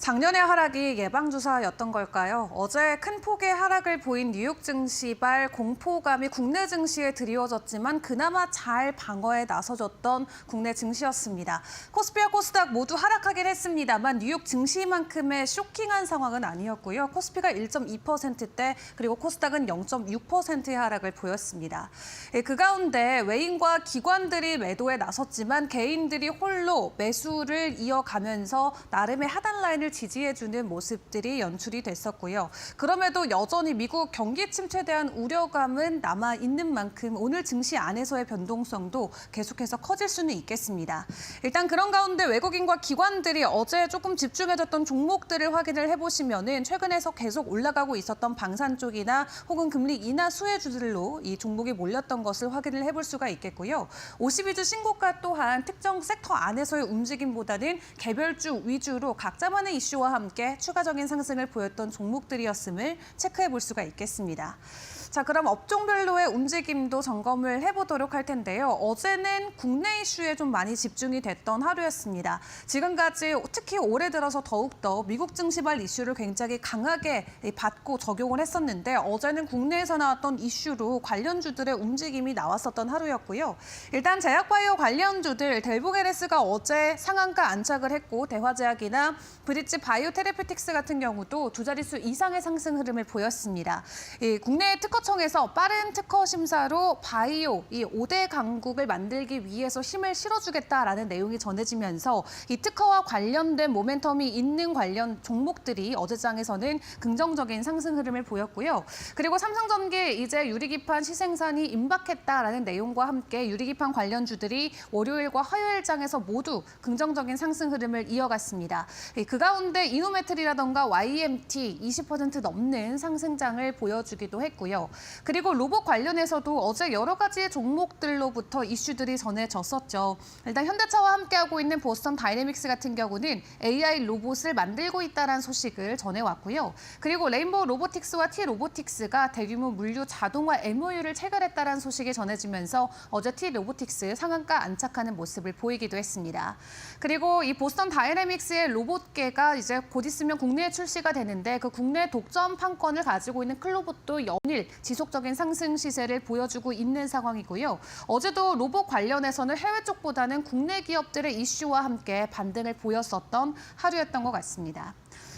작년의 하락이 예방주사였던 걸까요? 어제 큰 폭의 하락을 보인 뉴욕 증시발 공포감이 국내 증시에 드리워졌지만 그나마 잘 방어에 나서줬던 국내 증시였습니다. 코스피와 코스닥 모두 하락하긴 했습니다만 뉴욕 증시만큼의 쇼킹한 상황은 아니었고요. 코스피가 1.2%대 그리고 코스닥은 0.6%의 하락을 보였습니다. 그 가운데 외인과 기관들이 매도에 나섰지만 개인들이 홀로 매수를 이어가면서 나름의 하단 라인을 지지해주는 모습들이 연출이 됐었고요. 그럼에도 여전히 미국 경기 침체에 대한 우려감은 남아있는 만큼 오늘 증시 안에서의 변동성도 계속해서 커질 수는 있겠습니다. 일단 그런 가운데 외국인과 기관들이 어제 조금 집중해줬던 종목들을 확인을 해보시면은 최근에서 계속 올라가고 있었던 방산 쪽이나 혹은 금리 인하 수혜주들로 이 종목이 몰렸던 것을 확인을 해볼 수가 있겠고요. 52주 신고가 또한 특정 섹터 안에서의 움직임보다는 개별주 위주로 각자만의 이슈와 함께 추가적인 상승을 보였던 종목들이었음을 체크해 볼 수가 있겠습니다. 자, 그럼 업종별로의 움직임도 점검을 해보도록 할 텐데요. 어제는 국내 이슈에 좀 많이 집중이 됐던 하루였습니다. 지금까지 특히 올해 들어서 더욱더 미국 증시발 이슈를 굉장히 강하게 받고 적용을 했었는데 어제는 국내에서 나왔던 이슈로 관련주들의 움직임이 나왔었던 하루였고요. 일단 제약바이오 관련주들 델보게레스가 어제 상한가 안착을 했고 대화제약이나 브릿지 바이오테라피틱스 같은 경우도 두 자릿수 이상의 상승 흐름을 보였습니다. 국내 특허청에서 빠른 특허 심사로 바이오 이 5대 강국을 만들기 위해서 힘을 실어주겠다라는 내용이 전해지면서 이 특허와 관련된 모멘텀이 있는 관련 종목들이 어제장에서는 긍정적인 상승 흐름을 보였고요. 그리고 삼성전기 이제 유리기판 시생산이 임박했다라는 내용과 함께 유리기판 관련주들이 월요일과 화요일장에서 모두 긍정적인 상승 흐름을 이어갔습니다. 그 가운데 이노메틀이라던가 YMT 20% 넘는 상승장을 보여주기도 했고요. 그리고 로봇 관련해서도 어제 여러 가지 종목들로부터 이슈들이 전해졌었죠. 일단 현대차와 함께하고 있는 보스턴 다이내믹스 같은 경우는 AI 로봇을 만들고 있다는 소식을 전해왔고요. 그리고 레인보우 로보틱스와 T-로보틱스가 대규모 물류 자동화 MOU를 체결했다는 소식이 전해지면서 어제 T-로보틱스 상한가 안착하는 모습을 보이기도 했습니다. 그리고 이 보스턴 다이내믹스의 로봇계가 이제 곧 있으면 국내에 출시가 되는데 그 국내 독점 판권을 가지고 있는 클로봇도 연일 지속적인 상승 시세를 보여주고 있는 상황이고요. 어제도 로봇 관련해서는 해외 쪽보다는 국내 기업들의 이슈와 함께 반등을 보였었던 하루였던 것 같습니다.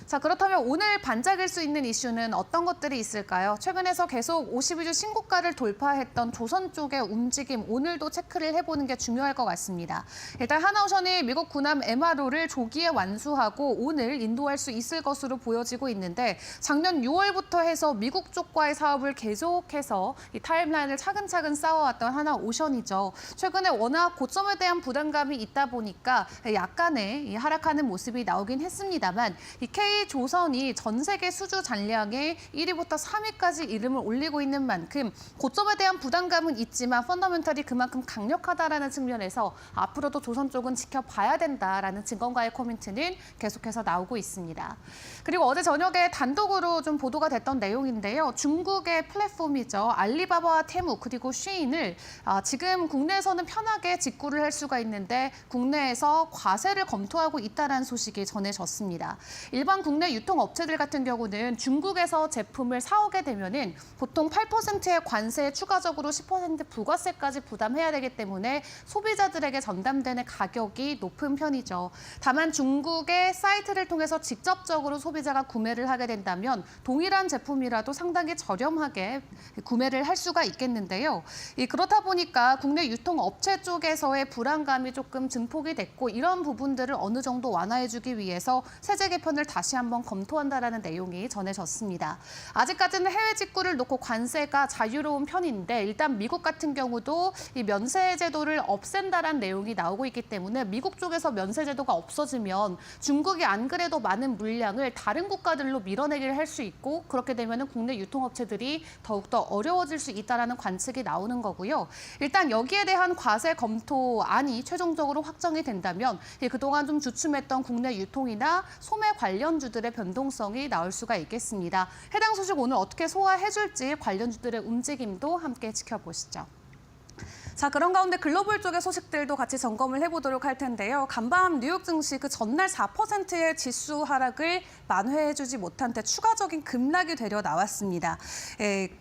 자, 그렇다면 오늘 반짝일 수 있는 이슈는 어떤 것들이 있을까요? 최근에서 계속 52주 신고가를 돌파했던 조선 쪽의 움직임, 오늘도 체크를 해보는 게 중요할 것 같습니다. 일단 하나오션이 미국 군함 MRO를 조기에 완수하고 오늘 인도할 수 있을 것으로 보여지고 있는데 작년 6월부터 해서 미국 쪽과의 사업을 계속해서 이 타임라인을 차근차근 쌓아왔던 하나오션이죠. 최근에 워낙 고점에 대한 부담감이 있다 보니까 약간의 이 하락하는 모습이 나오긴 했습니다만 이 K조선이 전 세계 수주 잔량의 1위부터 3위까지 이름을 올리고 있는 만큼 고점에 대한 부담감은 있지만 펀더멘털이 그만큼 강력하다라는 측면에서 앞으로도 조선 쪽은 지켜봐야 된다라는 증권가의 코멘트는 계속해서 나오고 있습니다. 그리고 어제 저녁에 단독으로 좀 보도가 됐던 내용인데요. 중국의 플랫폼이죠. 알리바바와 테무 그리고 쉬인을 지금 국내에서는 편하게 직구를 할 수가 있는데 국내에서 과세를 검토하고 있다는 소식이 전해졌습니다. 일반 국내 유통업체들 같은 경우는 중국에서 제품을 사오게 되면은 보통 8%의 관세에 추가적으로 10% 부가세까지 부담해야 되기 때문에 소비자들에게 전담되는 가격이 높은 편이죠. 다만 중국의 사이트를 통해서 직접적으로 소비자가 구매를 하게 된다면 동일한 제품이라도 상당히 저렴하게 구매를 할 수가 있겠는데요. 그렇다 보니까 국내 유통업체 쪽에서의 불안감이 조금 증폭이 됐고 이런 부분들을 어느 정도 완화해주기 위해서 세제 개편을 다시 한번 검토한다라는 내용이 전해졌습니다. 아직까지는 해외 직구를 놓고 관세가 자유로운 편인데 일단 미국 같은 경우도 이 면세 제도를 없앤다라는 내용이 나오고 있기 때문에 미국 쪽에서 면세 제도가 없어지면 중국이 안 그래도 많은 물량을 다른 국가들로 밀어내기를 할 수 있고 그렇게 되면 국내 유통업체들이 더욱더 어려워질 수 있다는 관측이 나오는 거고요. 일단 여기에 대한 과세 검토안이 최종적으로 확정이 된다면 그동안 좀 주춤했던 국내 유통이나 소매 관련주들의 변동성이 나올 수가 있겠습니다. 해당 소식 오늘 어떻게 소화해줄지 관련주들의 움직임도 함께 지켜보시죠. 자, 그런 가운데 글로벌 쪽의 소식들도 같이 점검을 해보도록 할 텐데요. 간밤 뉴욕 증시 그 전날 4%의 지수 하락을 만회해주지 못한 데 추가적인 급락이 되려 나왔습니다.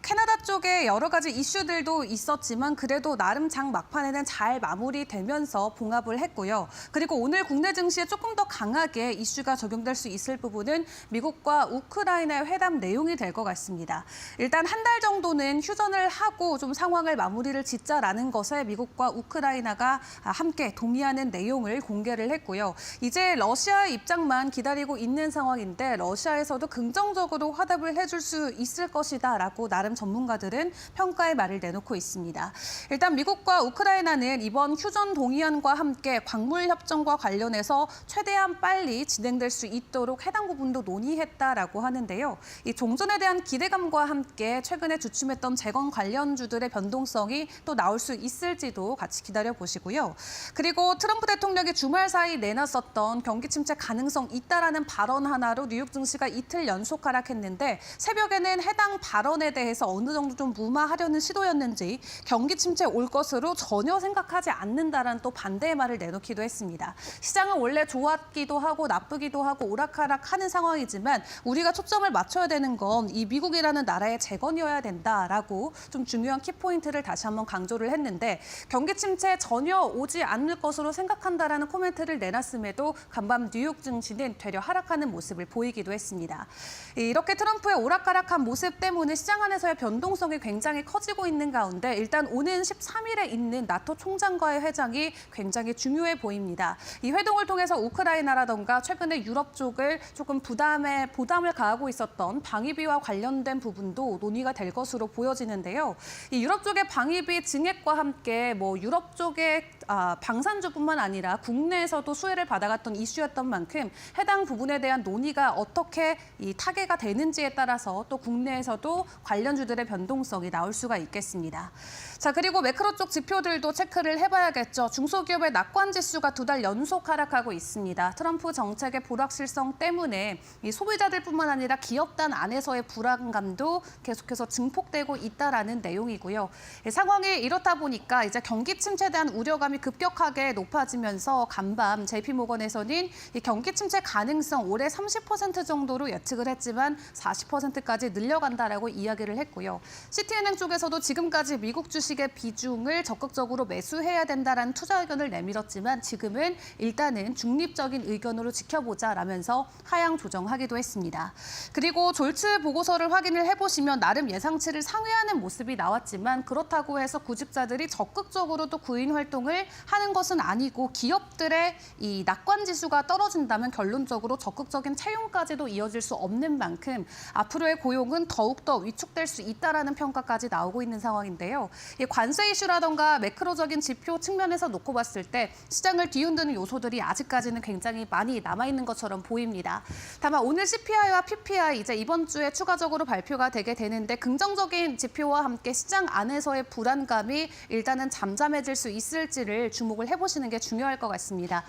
캐나다 쪽에 여러 가지 이슈들도 있었지만 그래도 나름 장 막판에는 잘 마무리되면서 봉합을 했고요. 그리고 오늘 국내 증시에 조금 더 강하게 이슈가 적용될 수 있을 부분은 미국과 우크라이나의 회담 내용이 될 것 같습니다. 일단 한 달 정도는 휴전을 하고 좀 상황을 마무리를 짓자라는 것에 미국과 우크라이나가 함께 동의하는 내용을 공개를 했고요. 이제 러시아의 입장만 기다리고 있는 상황인데 러시아에서도 긍정적으로 화답을 해줄 수 있을 것이다라고 나름 전문가들은 평가의 말을 내놓고 있습니다. 일단 미국과 우크라이나는 이번 휴전 동의안과 함께 광물 협정과 관련해서 최대한 빨리 진행될 수 있도록 해당 부분도 논의했다라고 하는데요. 이 종전에 대한 기대감과 함께 최근에 주춤했던 재건 관련주들의 변동성이 또 나올 수 있을지도 같이 기다려보시고요. 그리고 트럼프 대통령이 주말 사이 내놨었던 경기 침체 가능성 있다라는 발언 하나로 뉴욕 증시가 이틀 연속 하락했는데 새벽에는 해당 발언에 대해서 어느 정도 좀 무마하려는 시도였는지 경기 침체 올 것으로 전혀 생각하지 않는다라는 또 반대의 말을 내놓기도 했습니다. 시장은 원래 좋았기도 하고 나쁘기도 하고 오락가락하는 상황이지만 우리가 초점을 맞춰야 되는 건 이 미국이라는 나라의 재건이어야 된다라고 좀 중요한 키포인트를 다시 한번 강조를 했는데 경기 침체 전혀 오지 않을 것으로 생각한다라는 코멘트를 내놨음에도 간밤 뉴욕 증시는 되려 하락하는 모습을 보이기도 했습니다. 이렇게 트럼프의 오락가락한 모습 때문에 시장 안에서의 변동성이 굉장히 커지고 있는 가운데 일단 오는 13일에 있는 나토 총장과의 회장이 굉장히 중요해 보입니다. 이 회동을 통해서 우크라이나라던가 최근에 유럽 쪽을 조금 부담을 가하고 있었던 방위비와 관련된 부분도 논의가 될 것으로 보여지는데요. 이 유럽 쪽의 방위비 증액과 함께 유럽 쪽의 방산주뿐만 아니라 국내에서도 수혜를 받아갔던 이슈였던 만큼 해당 부분에 대한 논의가 어떻게 타개가 되는지에 따라서 또 국내에서도 관련주들의 변동성이 나올 수가 있겠습니다. 자, 그리고 매크로 쪽 지표들도 체크를 해봐야겠죠. 중소기업의 낙관 지수가 2달 연속 하락하고 있습니다. 트럼프 정책의 불확실성 때문에 이 소비자들뿐만 아니라 기업단 안에서의 불안감도 계속해서 증폭되고 있다라는 내용이고요. 상황이 이렇다 보니까 이제 경기 침체에 대한 우려감이 급격하게 높아지면서 간밤 JP모건에서는 이 경기 침체 가능성 올해 30% 정도로 예측을 했지만 40%까지 늘려간다라고 이야기를 했고요. 시티은행 쪽에서도 지금까지 미국 주식의 비중을 적극적으로 매수해야 된다라는 투자 의견을 내밀었지만 지금은 일단은 중립적인 의견으로 지켜보자라면서 하향 조정하기도 했습니다. 그리고 졸츠 보고서를 확인을 해보시면 나름 예상치를 상회하는 모습이 나왔지만 그렇다고 해서 구직자들이 적극적으로 또 구인 활동을 하는 것은 아니고 기업들의 이 낙관 지수가 떨어진다면 결론적으로 적극적인 채용까지도 이어질 수 없는 만큼 앞으로의 고용은 더욱더 위축될 수 있다라는 평가까지 나오고 있는 상황인데요. 이 관세 이슈라던가 매크로적인 지표 측면에서 놓고 봤을 때 시장을 뒤흔드는 요소들이 아직까지는 굉장히 많이 남아있는 것처럼 보입니다. 다만 오늘 CPI와 PPI 이제 이번 주에 추가적으로 발표가 되게 되는데 긍정적인 지표와 함께 시장 안에서의 불안감이 일단은 잠잠해질 수 있을지를 주목을 해보시는 게 중요할 것 같습니다.